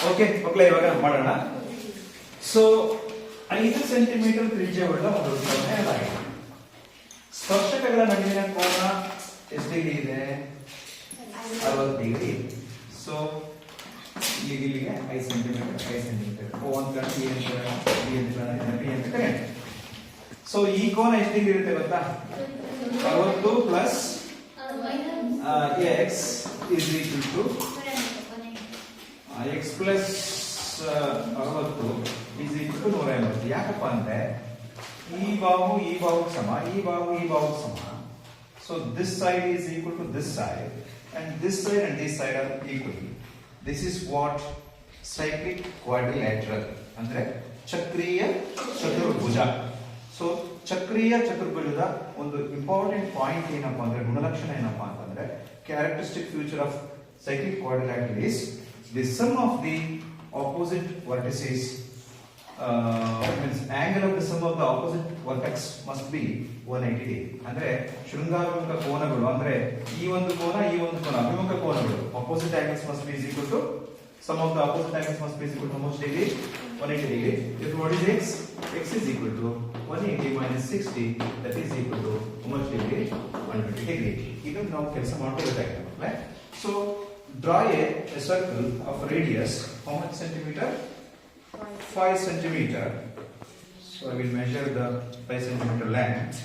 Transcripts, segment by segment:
Okay ಮಕ್ಕಳೇ, ಇವಾಗ ಮಾಡೋಣ. ಸೊ 5 ಸೆಂಟಿಮೀಟರ್ ತ್ರಿಜ್ಯವುಳ್ಳ ಒಂದು ವೃತ್ತವನ್ನು ಎಳೆಯಲಾಗಿದೆ. ಸ್ಪರ್ಶಕಗಳ ನಡುವಿನ ಕೋನ ಎಷ್ಟು ಡಿಗ್ರಿ ಇದೆ? 60 ಡಿಗ್ರಿ. ಸೊ ಇಲ್ಲಿಗೆ 5 ಸೆಂಟಿಮೀಟರ್ ಒಂದ್ ಕಡೆ ಬಿ ಅಂತ ಕರೆಯೋಣ. ಸೊ ಈ ಕೋನ ಎಷ್ಟು ಡಿಗ್ರಿ ಇರುತ್ತೆ ಗೊತ್ತಾ? 60 plus x is equal to x plus 60 is equal to 180. ಯಾಕಪ್ಪ ಅಂದ್ರೆ ಈ ಬಾಹುಗೆ ಸಮ, ಈ ಬಾಹುಗೆ ಸಮ. So this side is equal to this side and this side are equal. This is what cyclic quadrilateral ಅಂದ್ರೆ ಚಕ್ರೀಯ ಚತುರ್ಭುಜ. ಸೊ ಚಕ್ರೀಯ ಚತುರ್ಭುಜದ ಒಂದು ಇಂಪಾರ್ಟೆಂಟ್ ಪಾಯಿಂಟ್ ಏನಪ್ಪಾ ಅಂದ್ರೆ, ಗುಣಲಕ್ಷಣ ಏನಪ್ಪಾ ಅಂತಂದ್ರೆ, characteristic feature of cyclic quadrilateral is the sum of the opposite vertices, means angle of the sum of the opposite vertex must be 180 degree. ಅಂದ್ರೆ ಶೃಂಗಾಭಿಮುಖ ಕೋನಗಳು ಅಂದ್ರೆ ಈ ಒಂದು ಕೋನ ಅಭಿಮುಖ ಕೋನಗಳು opposite angles must be equal to sum of the opposite angles must be equal to how much degree? 180 degree. If what is x? X is equal to 180 minus 60, that is equal to how much degree? 120 degree. ಈಗ ನಾವು ಕೆಲಸ ಮಾಡ್ಕೊಳ್ಳಬೇಕಾಗಿದೆ. So draw a circle of radius how much centimeter? 5 centimeter. So I will measure the 5 centimeter length.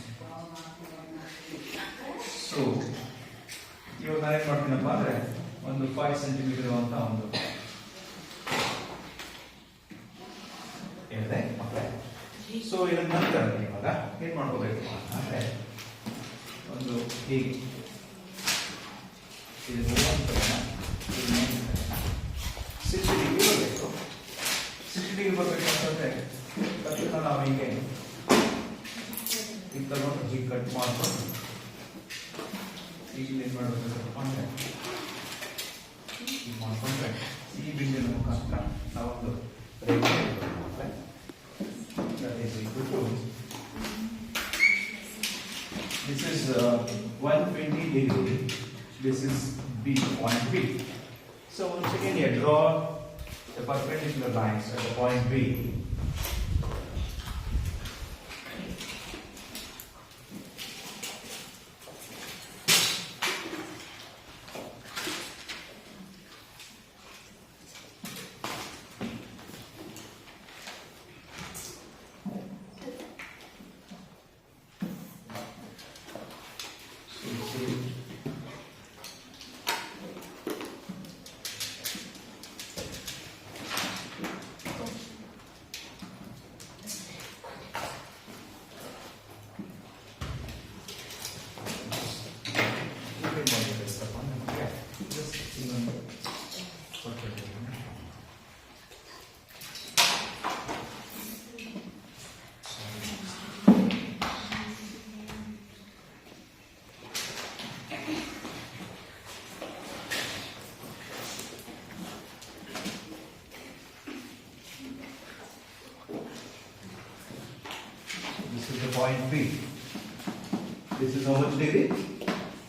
So ಇವಾಗ ನಾನು ಏನು ಮಾಡ್ತೀನಪ್ಪ ಅಂದ್ರೆ ಒಂದು 5 centimeter ಅಂತ ಒಂದು ಹೇಳಿದೆ ಮಕ್ಕಳೇ. ಸೊ ಇದನ್ನ ನಂತರ ಇವಾಗ ಏನ್ ಮಾಡ್ಕೋಬೇಕು ಅಂದ್ರೆ ಒಂದು ಹೀಗೆ ಇದು 60 ಡಿಗ್ರಿ ಬರಬೇಕು. 60 ಡಿಗ್ರಿ ಬರಬೇಕು ಅಂತಂದ್ರೆ ತಕ್ಷಣ ನಾವು ಹೀಗೆ ಈಗ ತಗೊಂಡು ಹೀಗೆ ಕಟ್ ಮಾಡ್ಕೊಂಡು ಈಗ ಏನ್ ಮಾಡಬೇಕು ಅಂದ್ರೆ ಈಗ ಮಾಡ್ಕೊಂಡ್ರೆ ಈ ಬಿಂದಿನ ಮುಖಾಂತರ ನಾವೊಂದು ರೇಖೆ this is 120 degree. This is B, point B. So once again you draw the perpendicular lines at the point B. This is the point B. This is how much degree?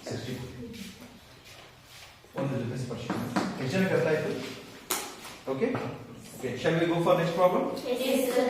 60. ಒಂದು ಜೊತೆ ಸ್ಪರ್ಶ. ಎಷ್ಟು ಜನಕ್ಕೆ ಅರ್ಥ ಆಯ್ತು? Okay? Okay. Shall we go for next problem? Yes, sir.